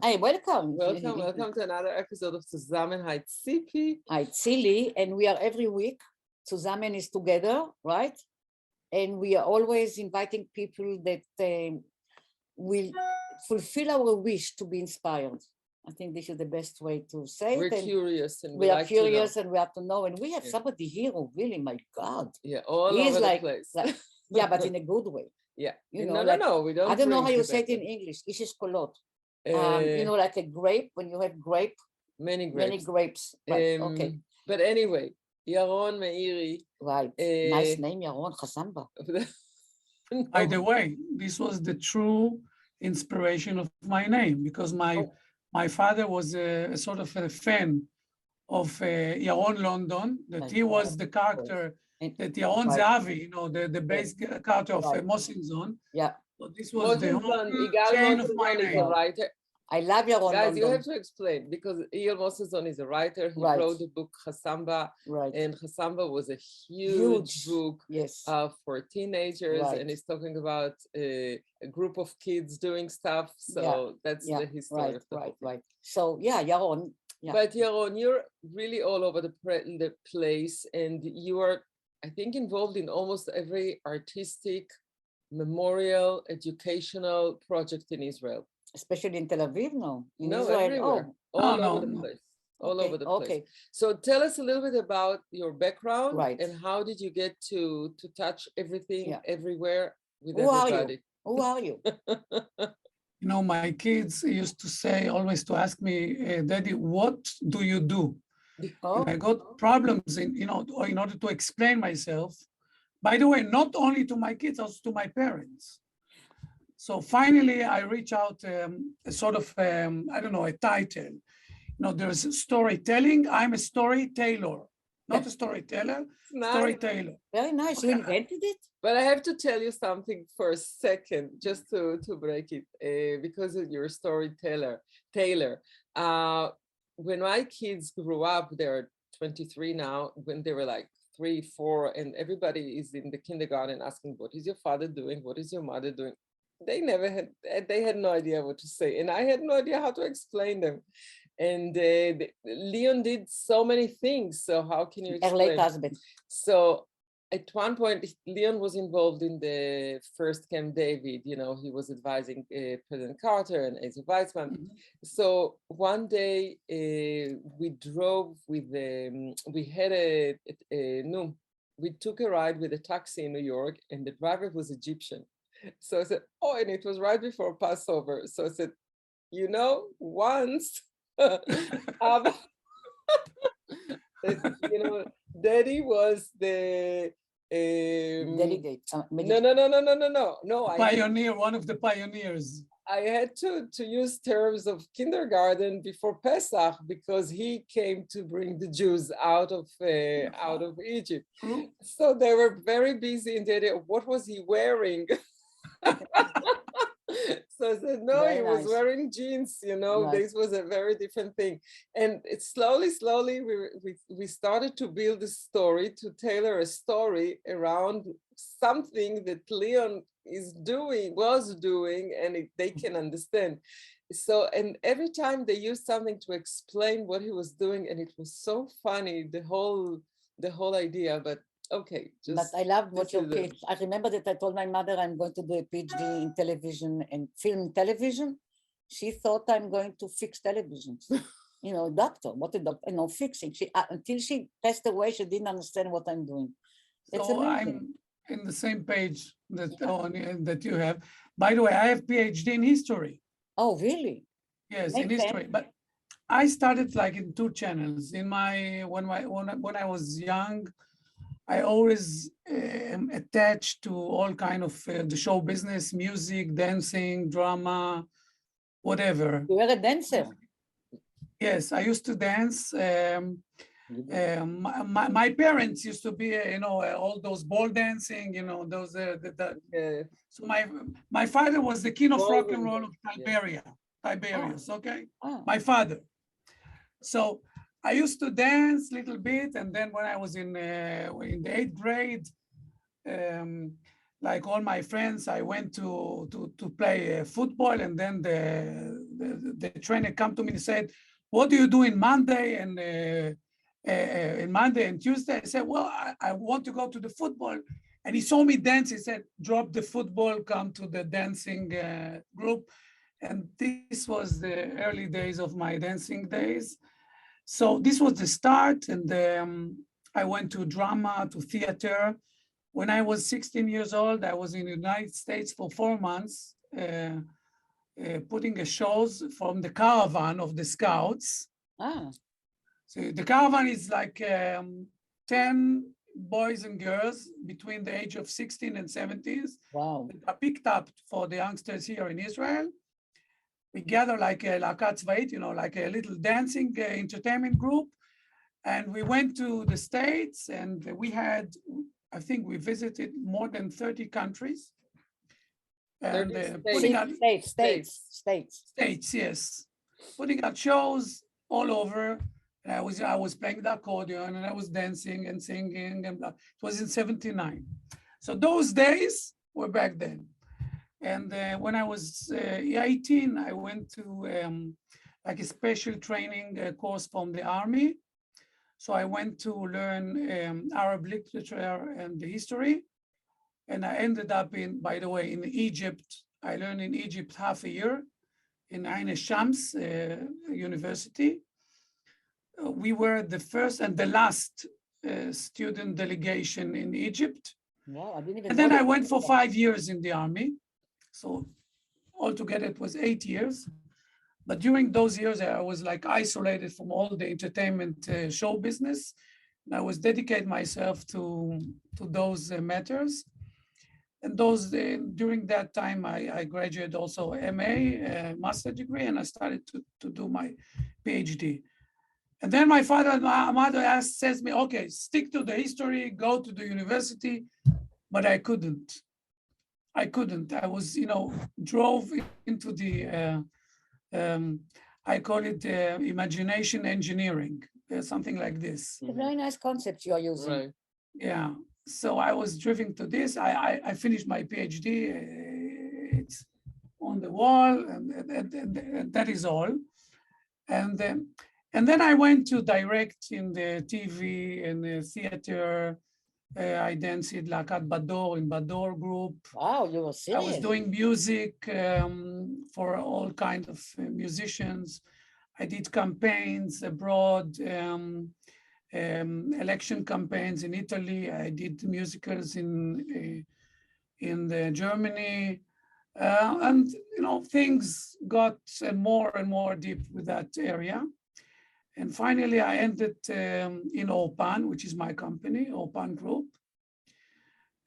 Hi, welcome. Welcome to another episode of Tzuzamen. Hi, Tzipi. Hi, Tzili, and we are every week. Tzuzamen is together, right? And we are always inviting people that will fulfill our wish to be inspired. I think this is the best way to say We're it. And curious and we are like curious to know. and we have to know. And we have somebody here who really, my God. Yeah, all he over is the place. Yeah, but in a good way. Yeah. You know, no, we don't. I don't know how you say it in English. Isis kolot. You know, like a grape, when you have grape. Many grapes. Many grapes. Right, okay. But anyway, Yaron Meiri. Right. Nice name, Yaron Chasamba. By the way, this was the true inspiration of my name, because my father was a sort of a fan of Yaron London, that he was the character, that Yaron Zahavi, you know, the base character of Mosin Zone. Yeah. So this was the whole chain of my name. Is a writer. I love Yaron Guys, London. you have to explain, because Yaron Mosin is a writer. He wrote the book Chasamba, and Chasamba was a huge book for teenagers, and he's talking about a group of kids doing stuff. So that's the history of the book. Right. So yeah, Yaron. Yeah. But Yaron, you're really all over the place, and you are, I think, involved in almost every artistic, memorial, educational project in Israel. Especially in Tel Aviv, no? No, Israel, everywhere. All over the place. All over the place. Okay. So tell us a little bit about your background, and how did you get to touch everything, everywhere, with everybody? Who are you? You know, my kids used to say, always to ask me, Daddy, what do you do? And I got problems in order to explain myself. By the way, not only to my kids, also to my parents. So finally, I reach out a sort of, I don't know, a title. You know, there's storytelling. I'm a storytailor, not a storyteller, storytailor. Very nice. You invented it? But I have to tell you something for a second, just to break it, because you're a storyteller. When my kids grew up, they're 23 now, when they were like 3, 4, and everybody is in the kindergarten asking, what is your father doing? What is your mother doing? They had no idea what to say. And I had no idea how to explain them. And Leon did so many things. So how can you explain? Late husband. So at one point, Leon was involved in the first Camp David. You know, he was advising President Carter and Asa Weizmann. So one day we drove with, we took a ride with a taxi in New York, and the driver was Egyptian. So I said, and it was right before Passover. So I said, you know, once, Daddy was the delegate. No. Pioneer, one of the pioneers. I had to use terms of kindergarten before Pesach, because he came to bring the Jews out of Egypt. So they were very busy in the idea of what was he wearing. So I said, no, he was wearing jeans, you know, this was a very different thing. And it slowly, we started to build a story, to tailor a story around something that Leon was doing, and they can understand. So, and every time they used something to explain what he was doing, and it was so funny, the whole idea, but okay. But I love what your kids. I remember that I told my mother I'm going to do a PhD in television and film television. She thought I'm going to fix televisions. You know, doctor, what a doctor, fixing. Until she passed away, she didn't understand what I'm doing. It's so amazing. I'm in the same page that you have. By the way, I have PhD in history. Oh, really? Yes, in history. But I started like in 2 channels. When I was young, I always am attached to all kind of the show business, music, dancing, drama, whatever. You were a dancer. Yes, I used to dance. My parents used to be, all those ball dancing, those. So my father was the king of rock and roll of Tiberius. Okay, my father. So I used to dance a little bit, and then when I was in the 8th grade, like all my friends, I went to play football, and then the trainer come to me and said, "What do you do in Monday and Tuesday?" I said, "Well, I want to go to the football." And he saw me dance. He said, "Drop the football, come to the dancing group." And this was the early days of my dancing days. So this was the start, and I went to drama, to theater. When I was 16 years old, I was in the United States for 4 months, putting shows from the caravan of the Scouts. So the caravan is like 10 boys and girls between the age of 16 and 70s. Wow. That are picked up for the youngsters here in Israel. We gather like a להקה צבאית, like a little dancing entertainment group. And we went to the States, and I think we visited more than 30 countries. And putting out states, yes. Putting out shows all over. I was playing the accordion, and I was dancing and singing, and it was in 79. So those days were back then. And when I was 18, I went to like a special training course from the army. So I went to learn Arab literature and the history. And I ended up by the way, in Egypt. I learned in Egypt half a year in Ain Shams University. We were the first and the last student delegation in Egypt. Wow, I didn't even and then I went for 5 years in the army. So altogether it was 8 years. But during those years, I was like isolated from all the entertainment show business. And I was dedicate myself to those matters. And during that time, I graduated also MA, master degree, and I started to do my PhD. And then my father and my mother says me, okay, stick to the history, go to the university, but I couldn't. I was, drove into the, I call it imagination engineering, something like this. It's a very nice concept you're using. Right. Yeah. So I was driven to this. I finished my PhD. It's on the wall, and that is all. And then I went to direct in the TV and the theater. I danced in Lakat Bador in Bador group. Wow, you were serious. I was doing music for all kinds of musicians. I did campaigns abroad, election campaigns in Italy. I did musicals in Germany, and things got more and more deep with that area. And finally, I ended in Opan, which is my company, Opan Group.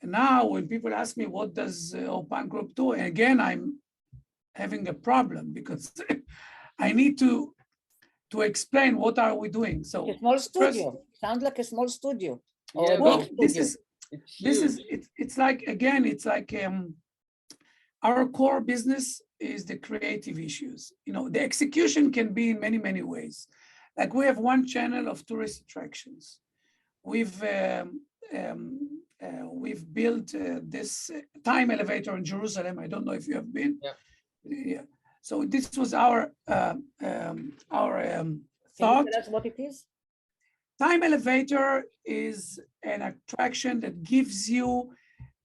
And now when people ask me, what does Opan Group do? And again, I'm having a problem because I need to explain what are we doing. So a small studio. Sounds like a small studio. Yeah, well, it's like, again, it's like our core business is the creative issues. The execution can be in many, many ways. Like we have one channel of tourist attractions. We've built this time elevator in Jerusalem. I don't know if you have been. Yeah. So this was our thought. Can you tell us what it is? Time elevator is an attraction that gives you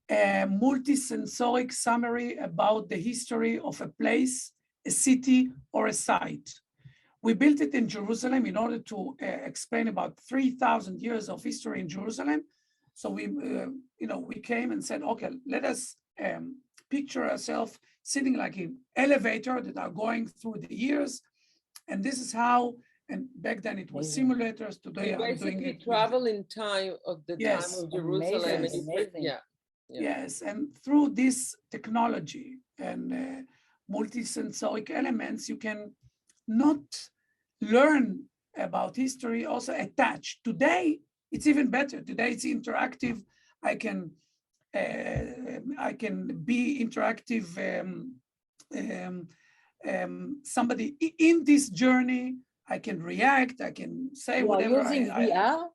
a multi-sensoric summary about the history of a place, a city, or a site. We built it in Jerusalem in order to explain about 3,000 years of history in Jerusalem. So we came and said, okay, let us picture ourselves sitting like in elevator that are going through the years. And this is how, and back then it was simulators. Today I'm doing it. Travel in time of the time of Jerusalem. Amazing. Yes, and through this technology and multi-sensoric elements, you can not learn about history, also attach. Today, it's even better. Today, it's interactive. I can be interactive. Somebody in this journey, I can react. I can say whatever. You are using VR?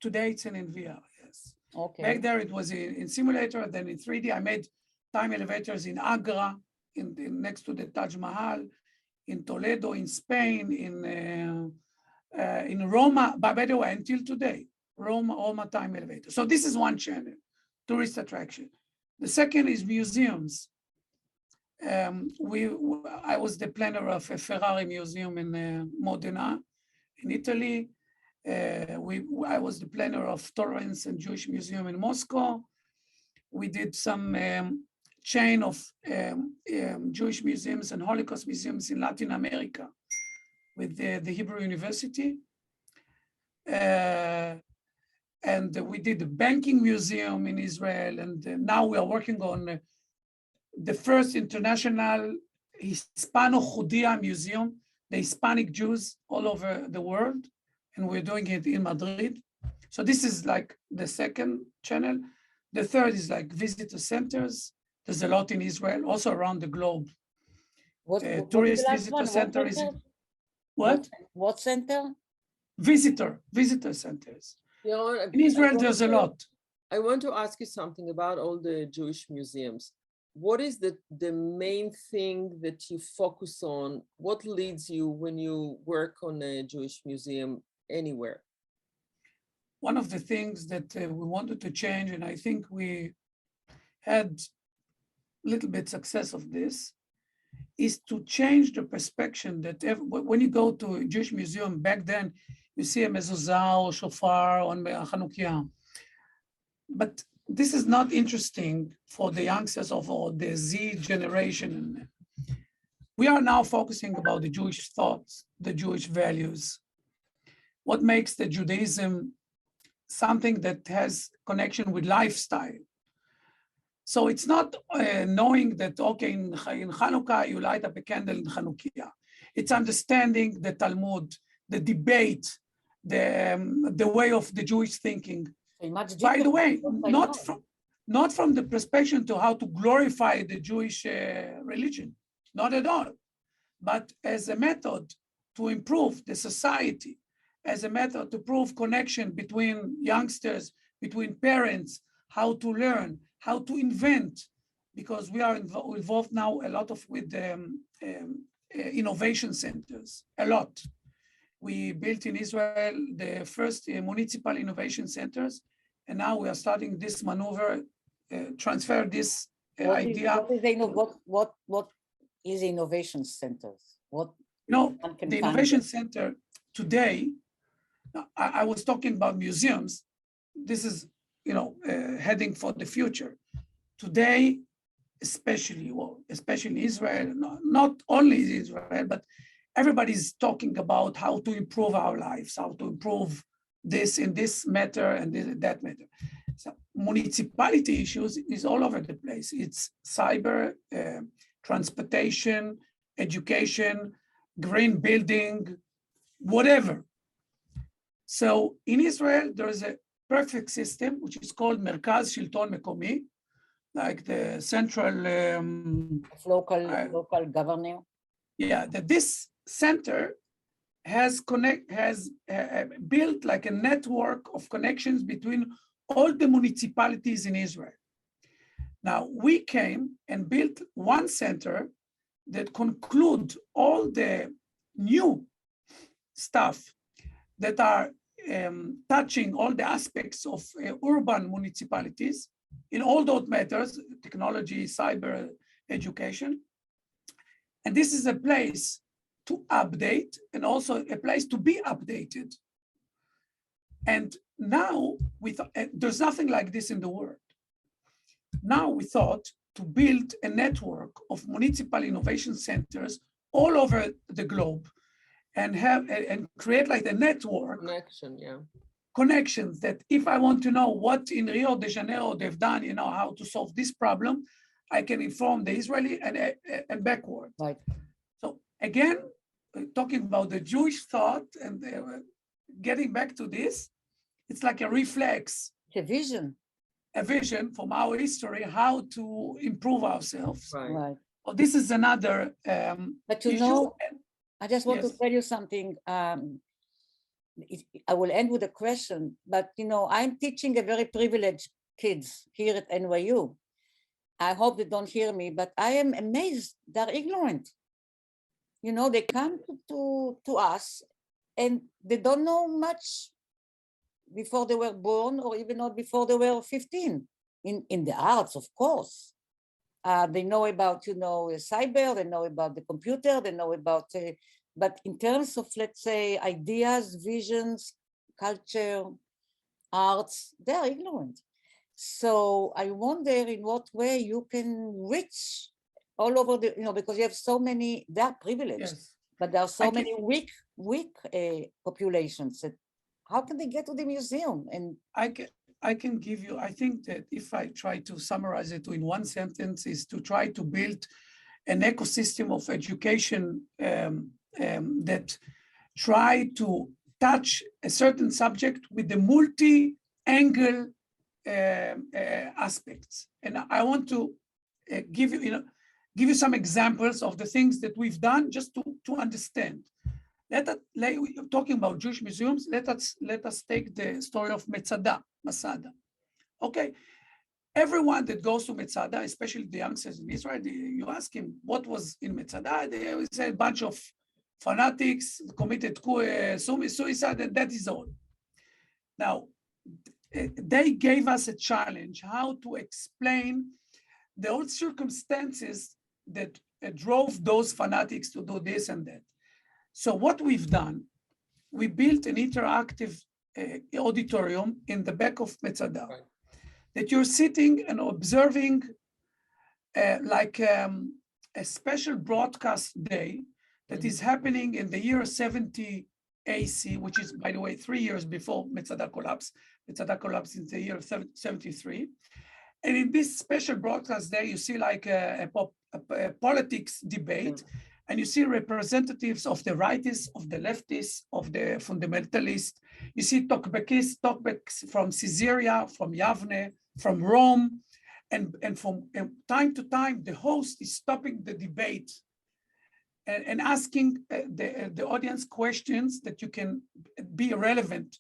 Today, it's in VR. Yes. Okay. Back there, it was in simulator, then in 3D. I made time elevators in Agra, next to the Taj Mahal, in Toledo, in Spain, in Roma. By the way, until today, Roma time elevator. So this is one channel, tourist attraction. The second is museums. I was the planner of a Ferrari museum in Modena, in Italy. I was the planner of Torrance and Jewish Museum in Moscow. We did some chain of Jewish museums and Holocaust museums in Latin America with the Hebrew University. And we did the banking museum in Israel. And now we are working on the first international Hispano-Judea museum, the Hispanic Jews all over the world. And we're doing it in Madrid. So this is like the second channel. The third is like visitor centers. There's a lot in Israel, also around the globe. Tourist visitor center is what? What center? Visitor centers. In Israel, there's a lot. I want to ask you something about all the Jewish museums. What is the main thing that you focus on? What leads you when you work on a Jewish museum anywhere? One of the things that we wanted to change, and I think we had a little bit success of this, is to change the perspective that when you go to a Jewish museum, back then, you see a mezuzah or shofar on Hanukkah. But this is not interesting for the youngsters of the Z generation. We are now focusing about the Jewish thoughts, the Jewish values. What makes the Judaism something that has connection with lifestyle. So it's not knowing that, okay, in Hanukkah, you light up a candle in Hanukkah. It's understanding the Talmud, the debate, the way of the Jewish thinking. By the way, not from the perspective to how to glorify the Jewish religion, not at all, but as a method to improve the society, as a method to prove connection between youngsters, between parents, how to learn, how to invent, because we are involved now a lot with innovation centers, a lot. We built in Israel the first municipal innovation centers, and now we are starting this maneuver, transfer this idea. What is innovation centers? The innovation center today, I was talking about museums. This is, heading for the future. Today, especially in Israel, not only Israel, but everybody's talking about how to improve our lives, how to improve this in this matter and that matter. So municipality issues is all over the place. It's cyber, transportation, education, green building, whatever. So in Israel, there is a perfect system, which is called Merkaz Shilton Mekomi, like the central local governor. Yeah, that this center has built like a network of connections between all the municipalities in Israel. Now, we came and built one center that conclude all the new stuff that are touching all the aspects of urban municipalities in all those matters, technology, cyber, education. And this is a place to update and also a place to be updated. And now there's nothing like this in the world. Now we thought to build a network of municipal innovation centers all over the globe and create like a network connections that if I want to know what in Rio de Janeiro they've done, how to solve this problem, I can inform the Israeli and backward. Right. So again, talking about the Jewish thought and getting back to this, it's like a reflex. A vision from our history, how to improve ourselves. Right. Well, this is another but issue. I just want to tell you something. I will end with a question, but I'm teaching a very privileged kids here at NYU. I hope they don't hear me, but I am amazed. They're ignorant. They come to us and they don't know much before they were born or even not before they were 15. In the arts, of course. They know about, cyber, they know about the computer, they know about, but in terms of, let's say, ideas, visions, culture, arts, they're ignorant. So I wonder in what way you can reach all over the, because you have so many, they're privileged, yes. But there are so many weak populations. How can they get to the museum? And I can give you, I think that if I try to summarize it in one sentence, is to try to build an ecosystem of education that try to touch a certain subject with the multi-angle aspects. And I want to give you some examples of the things that we've done just to understand. Talking about Jewish museums, let us take the story of Masada. Okay, everyone that goes to Masada, especially the youngsters in Israel, you ask him what was in Masada, they say a bunch of fanatics committed suicide, and that is all. Now, they gave us a challenge how to explain the old circumstances that drove those fanatics to do this and that. So what we've done, we built an interactive auditorium in the back of Metzada, right, that you're sitting and observing like a special broadcast day that is happening in the year 70 AC, which is, by the way, 3 years before Metzada collapse. Metzada collapsed in the year 73. And in this special broadcast day, you see like a politics debate, and you see representatives of the rightists, of the leftists, of the fundamentalists. You see talkbacks from Caesarea, from Yavne, from Rome, and from time to time, the host is stopping the debate and asking the audience questions that you can be relevant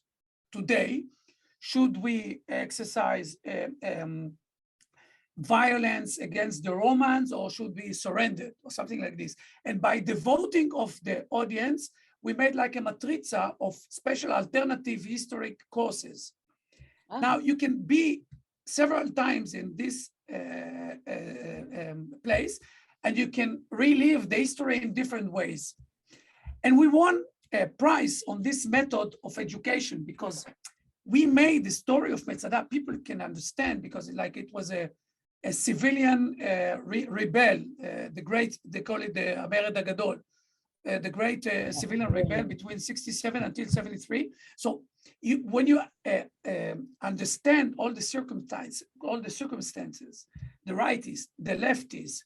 today. Should we exercise violence against the Romans, or should we surrender, or something like this? And by the voting of the audience, we made like a matriza of special alternative historic courses. Oh. Now, you can be several times in this place, and you can relive the history in different ways. And we won a prize on this method of education because we made the story of Metzada, people can understand, because it was a civilian rebel, the great, they call it the Ameret HaGadol, the great civilian rebel between 67 until 73. So when you understand all the circumstances, the rightists, the leftists,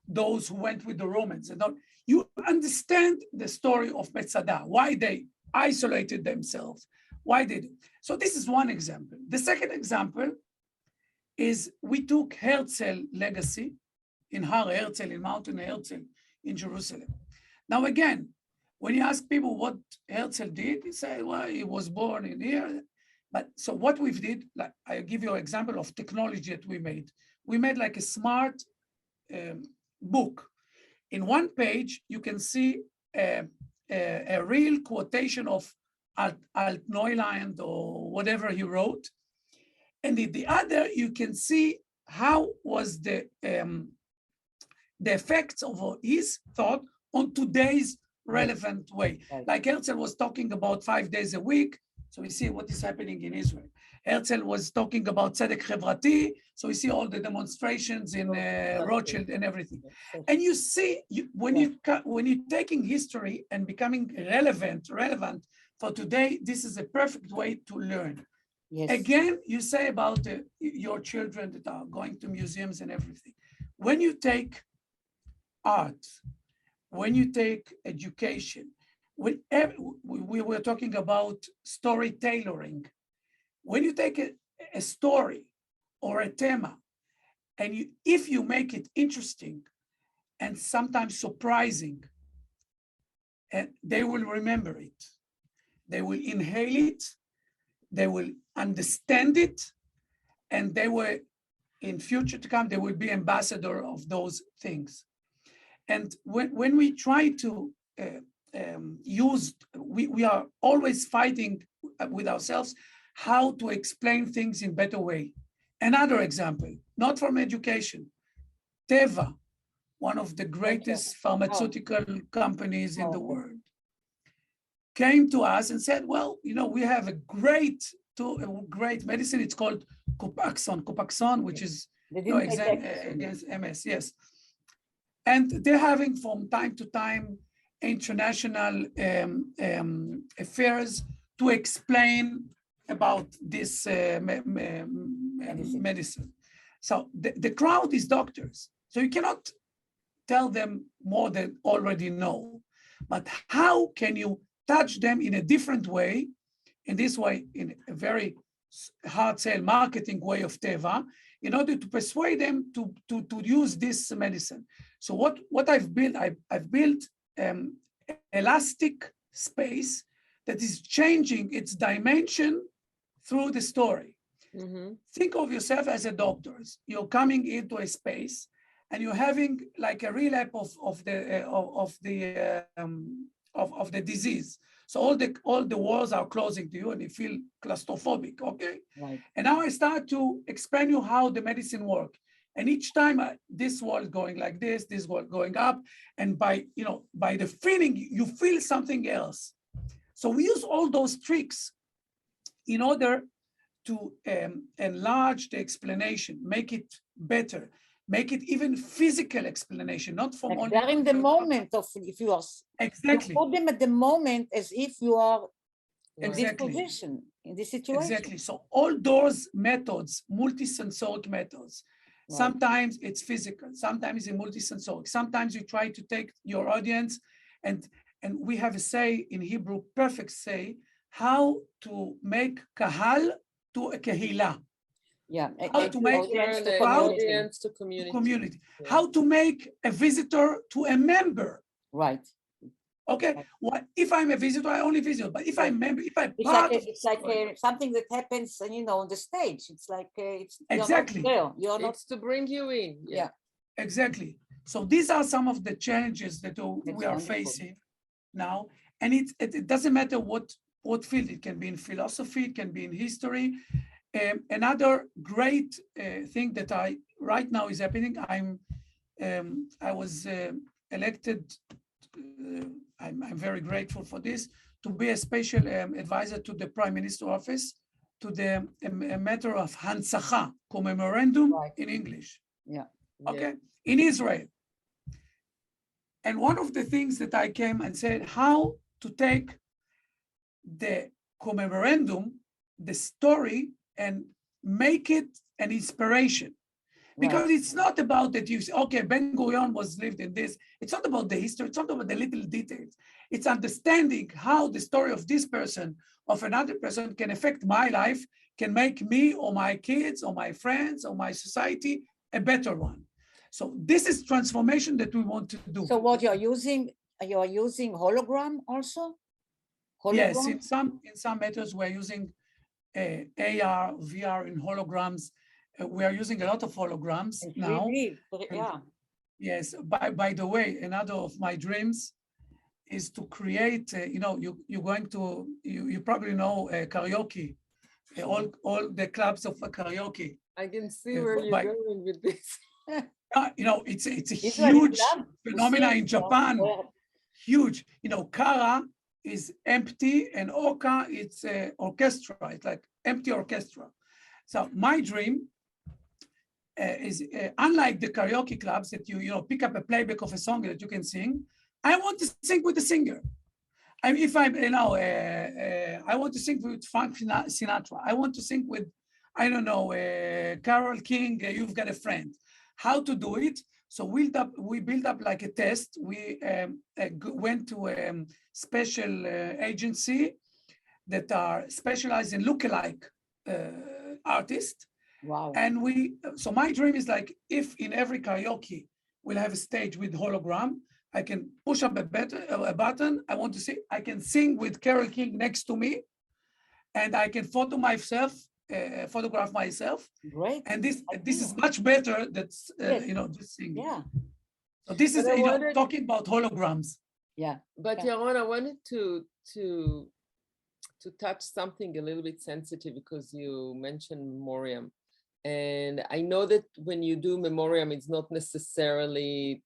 those who went with the Romans, and all, you understand the story of Metzada, why they isolated themselves, why they did. So this is one example. The second example is we took Herzl legacy in Har Herzl, in Mountain Herzl, in Jerusalem. Now again, when you ask people what Herzl did, they say, well, he was born in here. But so what we did, like I'll give you an example of technology that we made. We made like a smart book. In one page, you can see a real quotation of Alt Neuland or whatever he wrote. And in the other, you can see how was the effects of his thought on today's relevant way. Right. Like Herzl was talking about 5 days a week, so we see what is happening in Israel. Herzl was talking about tzedek chevrati, so we see all the demonstrations in Rothschild and everything. And you see, when you're taking history and becoming relevant for today, this is a perfect way to learn. Yes. Again, you say about your children that are going to museums and everything. When you take art, when you take education, we were talking about storytailoring. When you take a story or a theme, and if you make it interesting and sometimes surprising, and they will remember it. they will inhale it, they will understand it, and they will, in future to come, they will be ambassador of those things. And when we try to we are always fighting with ourselves how to explain things in better way. Another example, not from education, Teva, one of the greatest pharmaceutical companies in the world, came to us and said, well, you know, we have a great medicine. It's called Copaxone, which is against MS, yes. And they're having from time to time international affairs to explain about this medicine. So the crowd is doctors. So you cannot tell them more than already know. But how can you touch them in a different way, in this way, in a very hard sell marketing way of Teva, in order to persuade them to use this medicine? So what I've built, I've built elastic space that is changing its dimension through the story. Mm-hmm. Think of yourself as a doctor. You're coming into a space and you're having like a relapse of the disease. So all the walls are closing to you and you feel claustrophobic, okay? Right. And now I start to explain you how the medicine works. And each time this wall is going like this wall going up, and by the feeling, you feel something else. So we use all those tricks in order to enlarge the explanation, make it better, make it even physical explanation, not from like they're in the moment of, if you are exactly, you put them at the moment as if you are in exactly. this position, in this situation. Exactly. So all those methods, multisensoric methods, right. Sometimes it's physical, sometimes it's multisensoric. Sometimes you try to take your audience, and we have a say in Hebrew, perfect say, how to make kahal to a kehila. Yeah, how to make audience to community. Yeah. How to make a visitor to a member. Right. Okay. Right. What if I'm a visitor? I only visit. But if I'm a member, if I'm part of it's like something that happens, on the stage. It's like it's exactly. You're not to bring you in. Yeah. Exactly. So these are some of the challenges that we are facing now, and it doesn't matter what field. It can be in philosophy. It can be in history. Another great thing that right now is happening. I was elected. I'm very grateful for this, to be a special advisor to the Prime Minister office to the matter of Hansacha, commemorandum in English. Yeah. Okay. In Israel. And one of the things that I came and said, how to take the commemorandum, the story, and make it an inspiration. Because it's not about that you say, okay, Ben Gurion was lived in this. It's not about the history. It's not about the little details. It's understanding how the story of this person, of another person, can affect my life, can make me or my kids or my friends or my society a better one. So this is transformation that we want to do. So what you're using hologram also? Hologram? Yes, in some matters we're using AR, VR in holograms. We are using a lot of holograms now. Yeah. Yes. By the way, another of my dreams is to create. You're going to. You probably know karaoke. All the clubs of karaoke. I can see where you're going with this. It's a huge phenomenon in Japan. Huge. Kara is empty, and Oka it's orchestra. It's like empty orchestra. So my dream is unlike the karaoke clubs that you pick up a playback of a song that you can sing. I want to sing with the singer. I want to sing with Frank Sinatra. I want to sing with, Carole King. You've Got a Friend. How to do it? So we built up like a test. We went to a special agency that are specialized in lookalike artists. Wow. And so my dream is like, if in every karaoke we'll have a stage with hologram, I can push up a button. I want to say, I can sing with Carole King next to me, and I can photograph myself. Great. And this is much better than just singing. Yeah. So this is talking about holograms. Yeah. But Yaron, I wanted to touch something a little bit sensitive, because you mentioned memoriam. And I know that when you do memoriam, it's not necessarily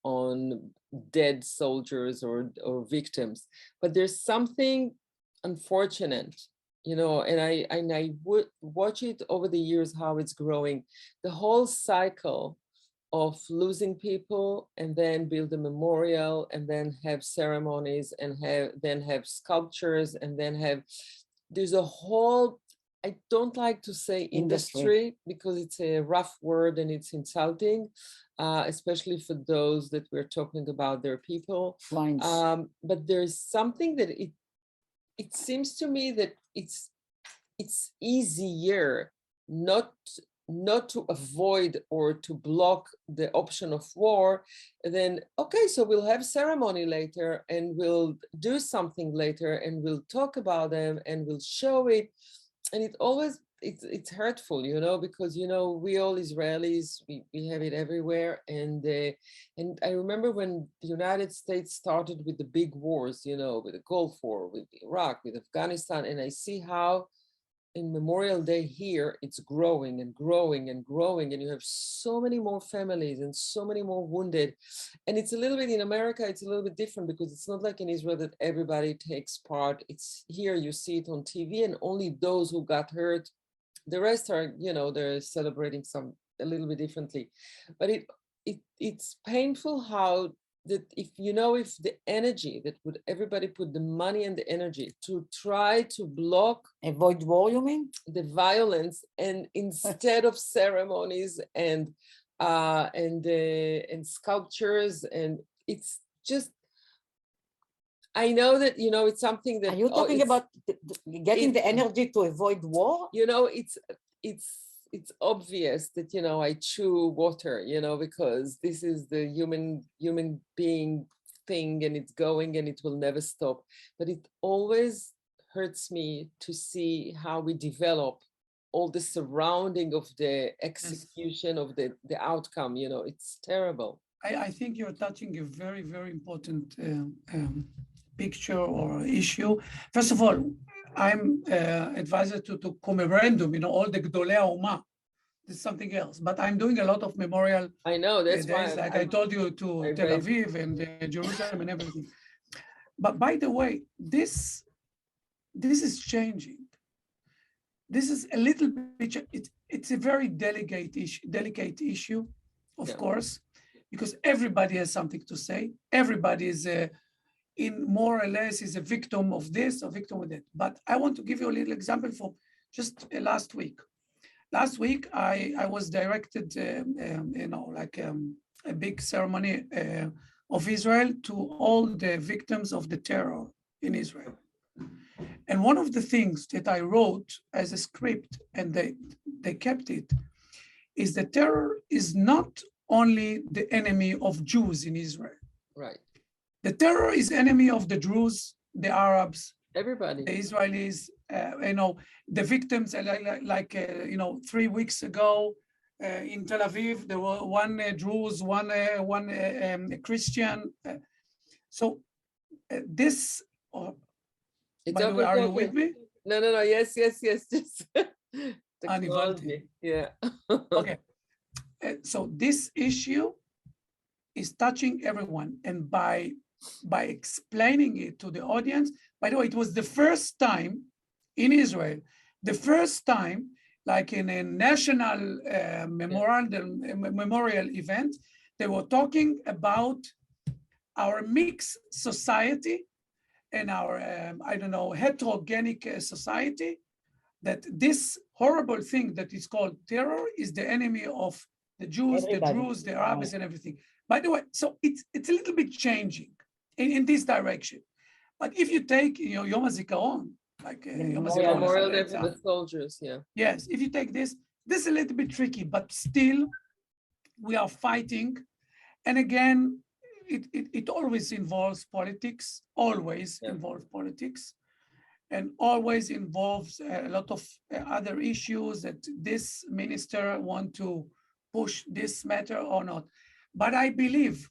on dead soldiers or victims, but there's something unfortunate, and I would watch it over the years, how it's growing, the whole cycle of losing people, and then build a memorial, and then have ceremonies, and then have sculptures, and then there's a whole, I don't like to say industry because it's a rough word and it's insulting, especially for those that we're talking about, their people. But there's something that it seems to me that it's easier not to avoid or to block the option of war, then okay, so we'll have ceremony later, and we'll do something later, and we'll talk about them, and we'll show it. And it's hurtful, because we all Israelis, we have it everywhere. And I remember when the United States started with the big wars, with the Gulf War, with Iraq, with Afghanistan, and I see how in Memorial Day here, it's growing and growing and growing, and you have so many more families and so many more wounded. And it's a little bit, in America, it's a little bit different, because it's not like in Israel that everybody takes part. It's here, you see it on TV, and only those who got hurt, the rest are, they're celebrating a little bit differently. But it's painful how that if the energy that would everybody put the money and the energy to try to avoid war, you mean? The violence, and instead of ceremonies and sculptures, and it's just, I know that it's something that are you talking about getting the energy to avoid war? It's obvious that I chew water, because this is the human being thing, and it's going, and it will never stop. But it always hurts me to see how we develop all the surrounding of the execution of the outcome. It's terrible. I think you're touching a very, very important picture or issue. First of all, I'm advisor to Commerendum, all the Gdolei HaOma. This is something else, but I'm doing a lot of memorial. I know, that's days, why. I told you, to Tel Aviv and Jerusalem and everything. But by the way, this is changing. This is a little bit, it's a very delicate issue, of course, because everybody has something to say. Everybody is in more or less is a victim of this or victim of that. But I want to give you a little example from just last week. Last week, I was directed, a big ceremony of Israel to all the victims of the terror in Israel. And one of the things that I wrote as a script, and they kept it, is that terror is not only the enemy of Jews in Israel. Right. The terror is enemy of the Druze, the Arabs, everybody, the Israelis, the victims, 3 weeks ago in Tel Aviv, there were one Druze, one Christian. So this, by the way, are you with me? No, yes. Just yeah. Okay. So this issue is touching everyone, and by explaining it to the audience, by the way, it was the first time in Israel, like in a national memorial event, they were talking about our mixed society and our, heterogenic society, that this horrible thing that is called terror is the enemy of the Jews, the Druze, the Arabs, and everything. By the way, so it's a little bit changing in this direction. But if you take Yom HaZikaron, like Memorial Day for the soldiers, yeah. Yes, if you take this is a little bit tricky, but still we are fighting. And again, it always involves politics, always involves politics, and always involves a lot of other issues that this minister want to push this matter or not. But I believe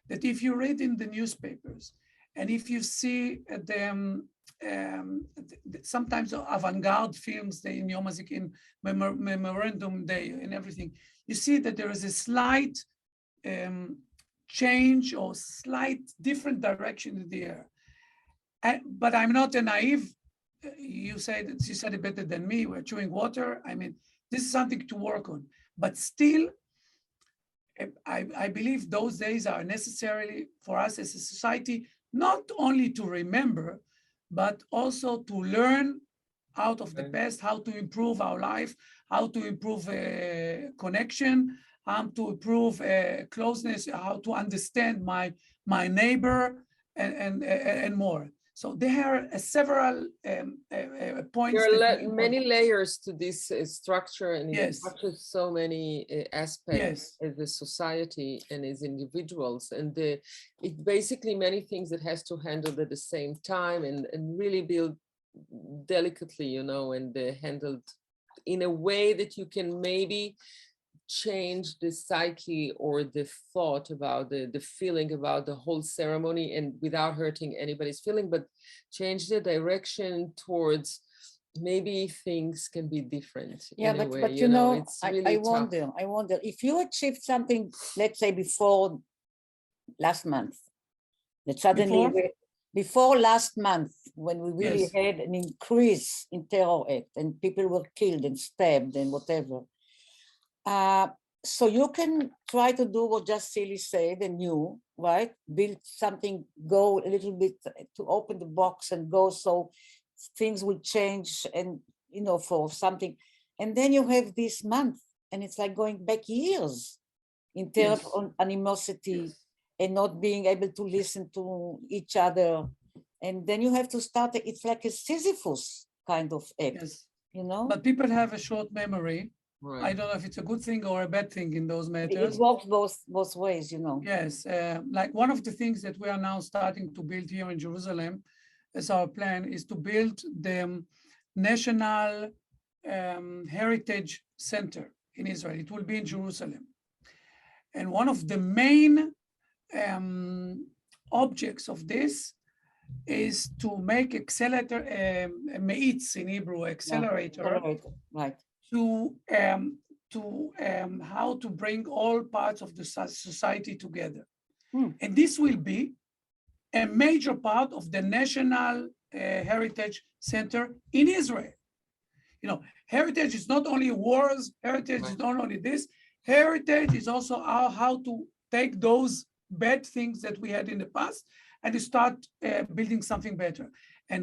that if you read in the newspapers and if you see them, sometimes avant-garde films, they in Yom HaZikaron, in Memorandum Day and everything, you see that there is a slight change or slight different direction in the air. But I'm not a naive. You said it better than me. We're chewing water. I mean, this is something to work on. But still, I believe those days are necessary for us as a society, not only to remember, but also to learn out of the past, how to improve our life, how to improve connection, how to improve closeness, how to understand my neighbor, and more. So there are several points. There are many layers to this structure, and it touches so many aspects of the society and as individuals. And it's basically many things that has to handle at the same time and really build delicately, you know, and handled in a way that you can maybe change the psyche or the thought about the feeling about the whole ceremony, and without hurting anybody's feeling, but change the direction towards maybe things can be different. Yeah, but you know, it's really I wonder if you achieved something, let's say before last month, that suddenly before last month, when we really had an increase in terror act and people were killed and stabbed and whatever. So you can try to do what just Tzili said and you, right? Build something, go a little bit to open the box and go so things will change and, you know, for something. And then you have this month and it's like going back years in terms of animosity and not being able to listen to each other. And then you have to start, it's like a Sisyphus kind of act, you know? But people have a short memory. Right. I don't know if it's a good thing or a bad thing in those matters. It works both ways, you know. Yes, like one of the things that we are now starting to build here in Jerusalem, as our plan, is to build the National Heritage Center in Israel. It will be in Jerusalem. And one of the main objects of this is to make accelerator, meitz in Hebrew, accelerator, right. To how to bring all parts of the society together. And this will be a major part of the National Heritage Center in Israel. You know, heritage is not only wars, heritage is not only this, heritage is also how to take those bad things that we had in the past and to start building something better. And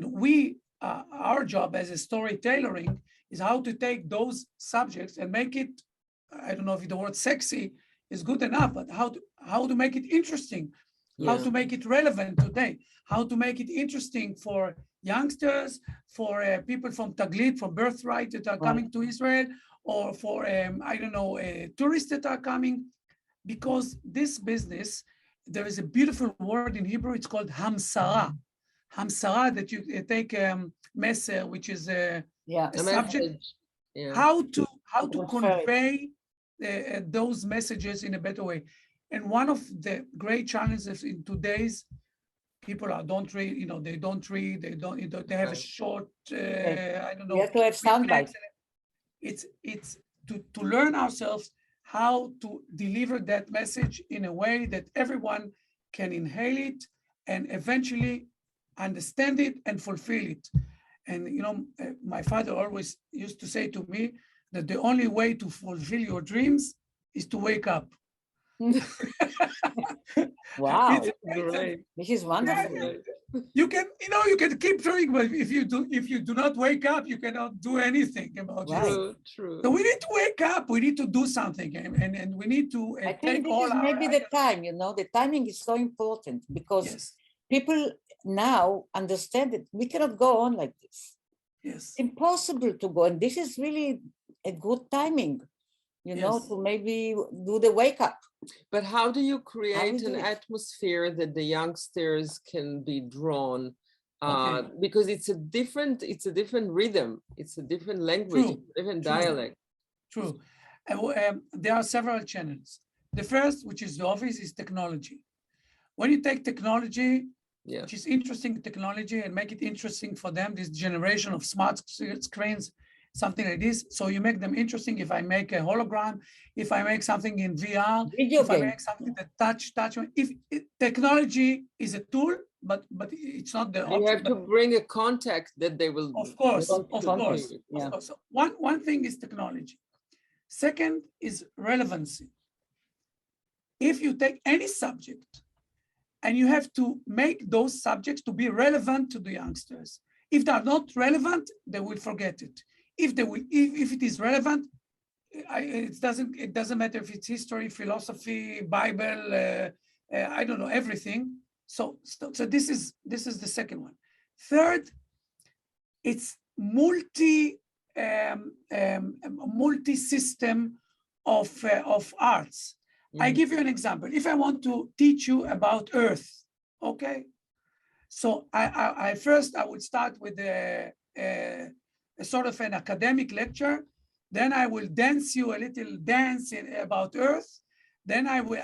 our job as a storytailoring is how to take those subjects and make it, I don't know if the word sexy is good enough, but how to make it interesting, how to make it relevant today, how to make it interesting for youngsters, for people from Taglit, from Birthright that are coming to Israel, or for, I don't know, tourists that are coming, because this business, there is a beautiful word in Hebrew, it's called hamsara. Hamsara, that you take meser, which is a subject, how to convey those messages in a better way. And one of the great challenges in today's people don't read, you know, they don't read, they have a short, I don't know. You have to have sound bites. It's to learn ourselves how to deliver that message in a way that everyone can inhale it and eventually understand it and fulfill it. And, you know, my father always used to say to me that the only way to fulfill your dreams is to wake up. Wow, this is wonderful. You can keep trying, but if you do not wake up, you cannot do anything about it. True. So we need to wake up. We need to do something, and we need to. I think this is maybe the time. You know, the timing is so important because people now understand that we cannot go on like this. Yes, it's impossible to go, and this is really a good timing you know, to maybe do the wake up. But how do you create an atmosphere that the youngsters can be drawn? Because it's a different rhythm, it's a different language, a different dialect. True. There are several channels. The first, which is the obvious, is technology. When you take technology, which is interesting technology, and make it interesting for them, this generation of smart screens, something like this. So you make them interesting. If I make a hologram, if I make something in VR, I make something that touch. If technology is a tool, but it's not the option. You have to bring a contact that they will. Of course. So one thing is technology. Second is relevancy. If you take any subject and you have to make those subjects to be relevant to the youngsters, if they are not relevant, they will forget it. If it is relevant, it doesn't matter if it's history, philosophy, Bible, I don't know, everything. So this is the second one. Third, it's multi-system of arts. I give you an example. If I want to teach you about Earth, okay? So I first would start with a sort of an academic lecture. Then I will dance you a little dance about Earth. Then I will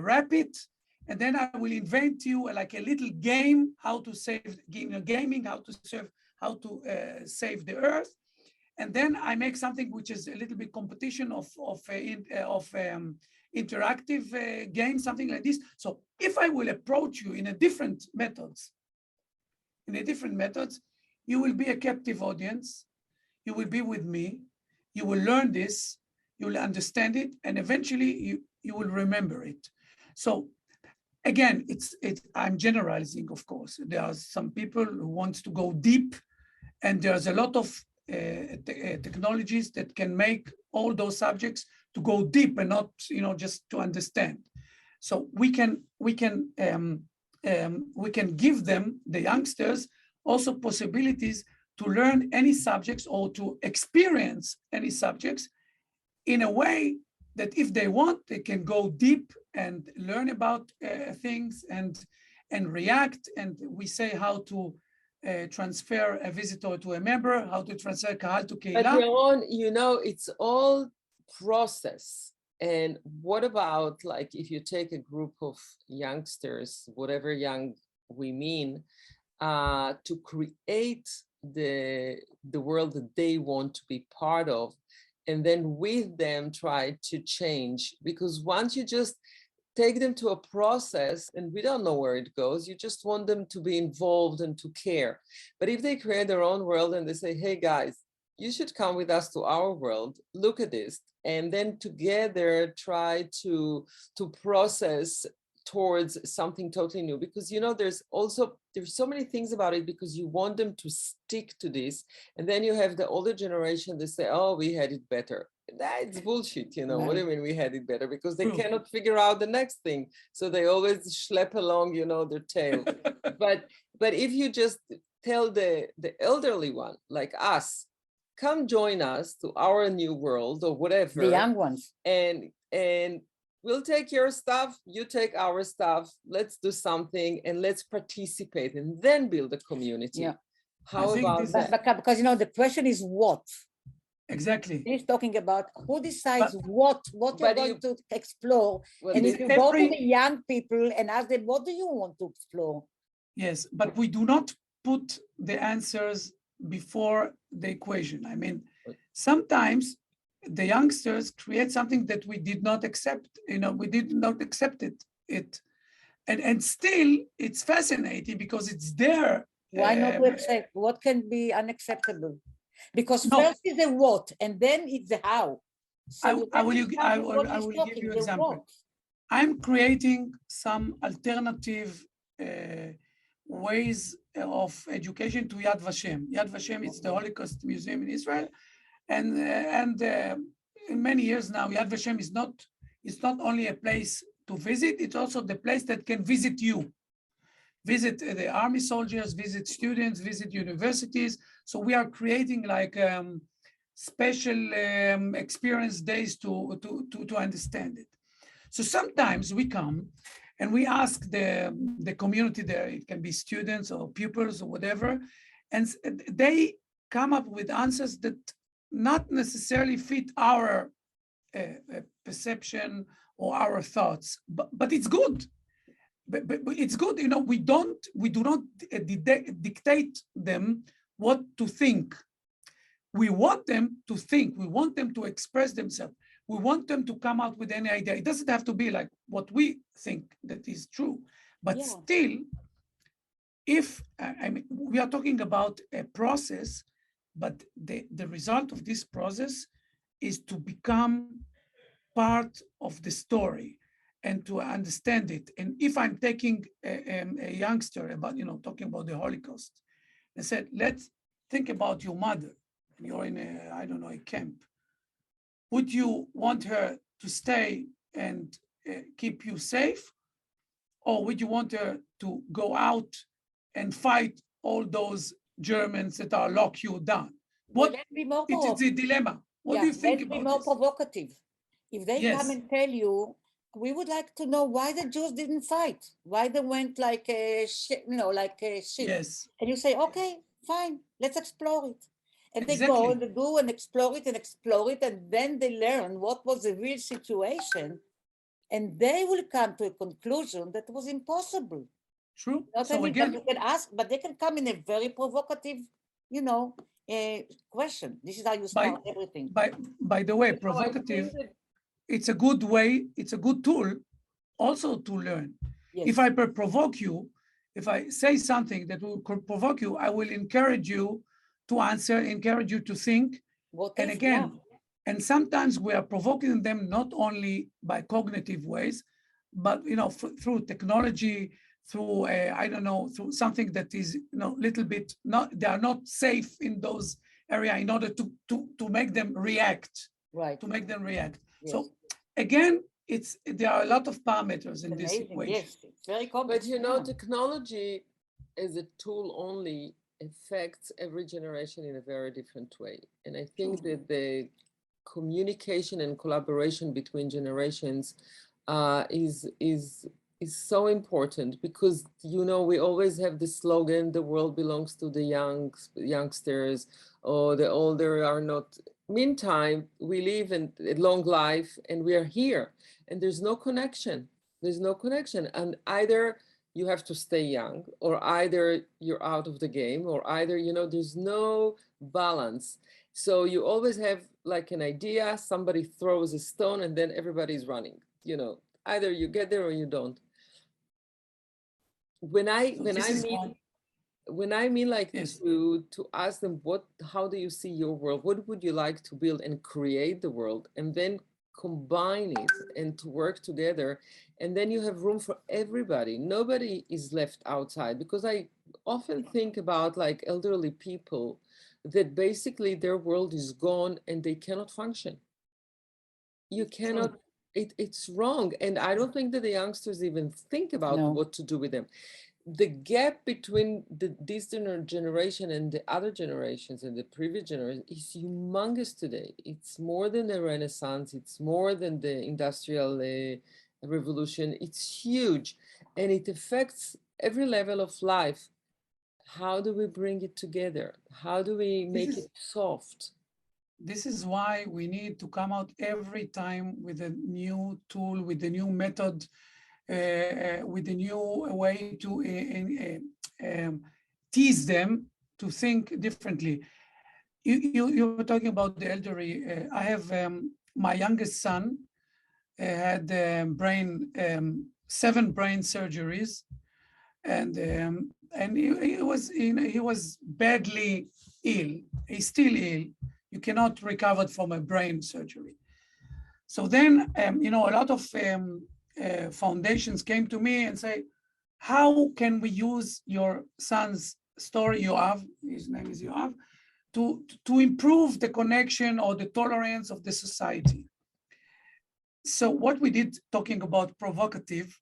wrap it, and then I will invent you like a little game how to save save the Earth. And then I make something which is a little bit competition of interactive game, something like this. So if I will approach you in a different methods, you will be a captive audience. You will be with me. You will learn this. You will understand it, and eventually you will remember it. So again, I'm generalizing, of course. There are some people who want to go deep, and there's a lot of technologies that can make all those subjects to go deep and not, just to understand. So we can give them, the youngsters, also possibilities to learn any subjects or to experience any subjects in a way that if they want, they can go deep and learn about things and react. And we say how to transfer a visitor to a member, how to transfer kahal to kehila. But Yaron, it's all process. And what about, like, if you take a group of youngsters, whatever young we mean, to create the world that they want to be part of, and then with them try to change? Because once you just take them to a process and we don't know where it goes, you just want them to be involved and to care. But if they create their own world and they say, hey guys, you should come with us to our world, look at this, and then together try to process towards something totally new. Because there's so many things about it, because you want them to stick to this, and then you have the older generation that say, oh, we had it better. That's bullshit, What do you mean we had it better? Because they cannot figure out the next thing, so they always schlep along, their tail. But if you just tell the elderly one, like us, come join us to our new world or whatever, the young ones, and we'll take your stuff, you take our stuff, let's do something and let's participate and then build a community. Yeah. How about that? Because the question is what? Exactly. He's talking about who decides what you're going to explore. And if you go to the young people and ask them, what do you want to explore? Yes, but we do not put the answers before the equation. I mean, sometimes the youngsters create something that we did not accept. We did not accept it. And still, it's fascinating because it's there. Why not to accept? What can be unacceptable? Because first is the what, and then it's the how. So I will give you an example. I'm creating some alternative ways of education to Yad Vashem. Yad Vashem is the Holocaust Museum in Israel, and in many years now, Yad Vashem is not only a place to visit; it's also the place that can visit you. Visit the army soldiers, visit students, visit universities. So we are creating like special experience days to understand it. So sometimes we come and we ask the community there, it can be students or pupils or whatever, and they come up with answers that not necessarily fit our perception or our thoughts, but it's good. But it's good, you know, we do not dictate them what to think. We want them to think, we want them to express themselves. We want them to come out with any idea. It doesn't have to be like what we think that is true, but still, if, I mean, we are talking about a process, but the result of this process is to become part of the story and to understand it. And if I'm taking a youngster about, you know, talking about the Holocaust, I said, let's think about your mother. You're in a, I don't know, a camp. Would you want her to stay and keep you safe? Or would you want her to go out and fight all those Germans that are lock you down? What, it's a dilemma. What do you think about this? Let's be more provocative. If they come and tell you, we would like to know why the Jews didn't fight, why they went like a ship, you know, like a ship. Yes. And you say, okay, fine, let's explore it. And they go and they do and explore it, and then they learn what was the real situation, and they will come to a conclusion that was impossible. True. So again, you can ask, but they can come in a very provocative, you know, question. This is how you start everything. By the way, provocative, it's a good way, it's a good tool also to learn. Yes. If I provoke you, if I say something that will provoke you, I will encourage you to answer, encourage you to think. And again, and sometimes we are provoking them not only by cognitive ways, but, you know, through technology, through, I don't know, through something that is, you know, little bit, they are not safe in those areas in order to make them react. Right. To make them react. Yes. So again, there are a lot of parameters in this equation. Yes, it's very complex. But you know, technology as a tool only affects every generation in a very different way. And I think that the communication and collaboration between generations is so important, because, you know, we always have the slogan, the world belongs to the youngsters, or the older are not. Meantime, we live in a long life and we are here, and there's no connection. There's no connection. And either you have to stay young, or either you're out of the game, or either, you know, there's no balance. So you always have like an idea, somebody throws a stone, and then everybody's running, you know, either you get there or you don't. When I mean like to ask them, how do you see your world? What would you like to build and create the world, and then combine it and to work together, and then you have room for everybody. Nobody is left outside, because I often think about like elderly people that basically their world is gone and they cannot function. You cannot, it's wrong. And I don't think that the youngsters even think about what to do with them. The gap between this generation and the other generations and the previous generation is humongous today. It's more than the Renaissance. It's more than the Industrial Revolution. It's huge, and it affects every level of life. How do we bring it together? How do we make it soft? This is why we need to come out every time with a new tool, with a new method, with a new way to tease them to think differently. You were talking about the elderly. I have my youngest son had 7 brain surgeries, and he was badly ill. He's still ill. You cannot recover from a brain surgery. So then, you know, a lot of foundations came to me and say, how can we use your son's story, Yoav, his name is Yoav, to improve the connection or the tolerance of the society? So what we did, talking about provocative,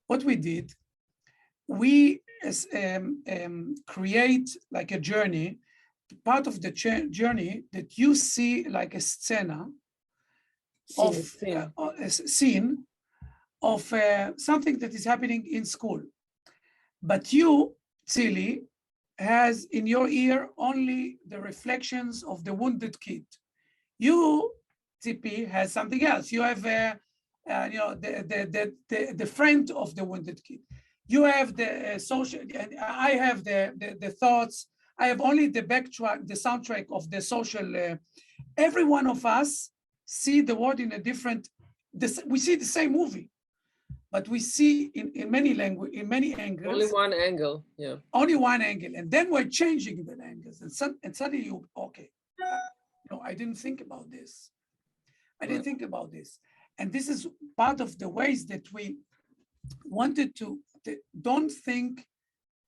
what we did, we create like a journey part of the journey that you see like a scena of a scene of something that is happening in school. But you, Tzili, has in your ear only the reflections of the wounded kid. You, Tzipi, has something else. You have the friend of the wounded kid. You have the social, and I have the thoughts. I have only the backtrack, the soundtrack of the social. Every one of us see the world in a different. We see the same movie, but we see in many language, in many angles. Only one angle, yeah. Only one angle, and then we're changing the angles, and suddenly you I didn't think about this. I didn't think about this, and this is part of the ways that we wanted to. Don't think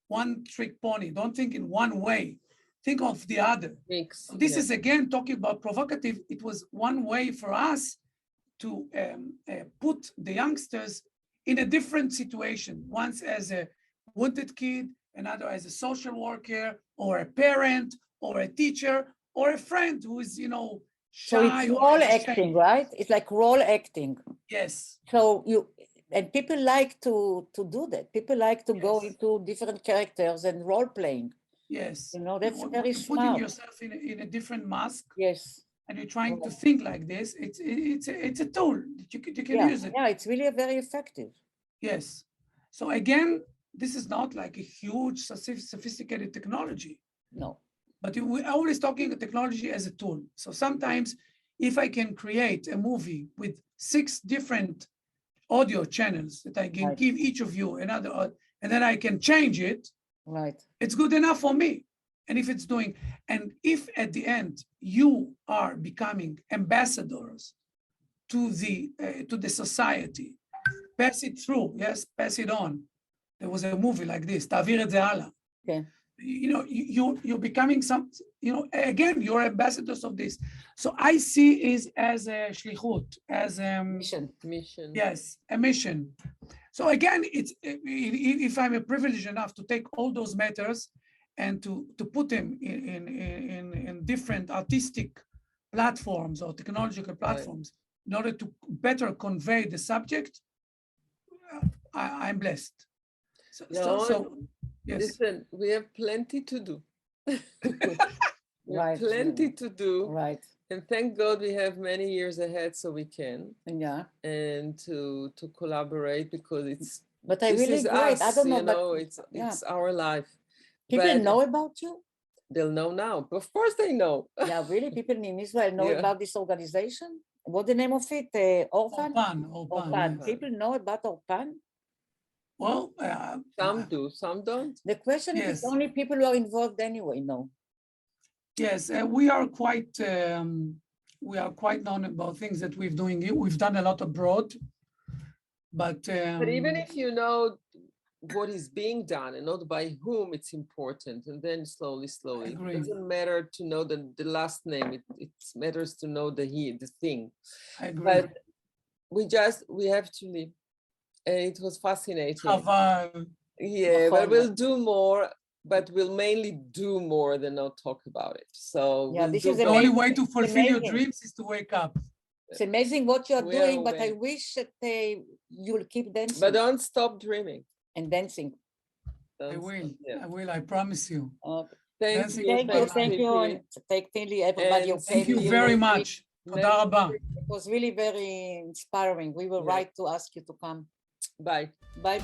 one trick pony. Don't think in one way. Think of the other. This is again talking about provocative. It was one way for us to put the youngsters in a different situation. Once as a wounded kid, another as a social worker, or a parent, or a teacher, or a friend who is, shy. So it's role acting, right? It's like role acting. Yes. So and people like to do that. People like to go into different characters and role playing. Yes. That's very smart. Putting yourself in a different mask. Yes. And you're trying to think like this. It's a tool that you can use it. Yeah, it's really very effective. Yes. So again, this is not like a huge, sophisticated technology. No. But we're always talking of technology as a tool. So sometimes if I can create a movie with 6 different audio channels that I can give each of you another, and then I can change it, it's good enough for me. And if it's doing, and if at the end you are becoming ambassadors to the society, pass it through, yes, pass it on. There was a movie like this, Ta'avir et ze hala. Okay. You're becoming again, you're ambassadors of this. So I see it as a shlichut, as a mission. Yes, a mission. So again, it's if I'm privileged enough to take all those matters and to put them in different artistic platforms or technological platforms in order to better convey the subject, I'm blessed. So yes. Listen, we have plenty to do. Plenty to do. Right. And thank God we have many years ahead so we can. Yeah. And to collaborate because it's. But I really great. Us, I don't know. It's our life. People know about you? They'll know now. Of course they know. Yeah, really? People in Israel know about this organization? What's the name of it? Orpan? Orpan. Yes. People know about Orpan? Well, some do, some don't. The question is if only people who are involved anyway know. Yes, we are quite known about things that we've doing. We've done a lot abroad, but even if you know what is being done and not by whom, it's important. And then slowly, it doesn't matter to know the last name. It matters to know the thing. I agree. But we have to live. And it was fascinating. Yeah, but we'll do more, but we'll mainly do more than not talk about it. So this is the only way to fulfill your dreams is to wake up. It's amazing what you're doing, but I wish that you'll keep dancing. But don't stop dreaming. And dancing. I will, I promise you. Thank you. And take Tzili, everybody. Thank you very much. Toda rabba. It was really very inspiring. We will write to ask you to come. Bye. Bye.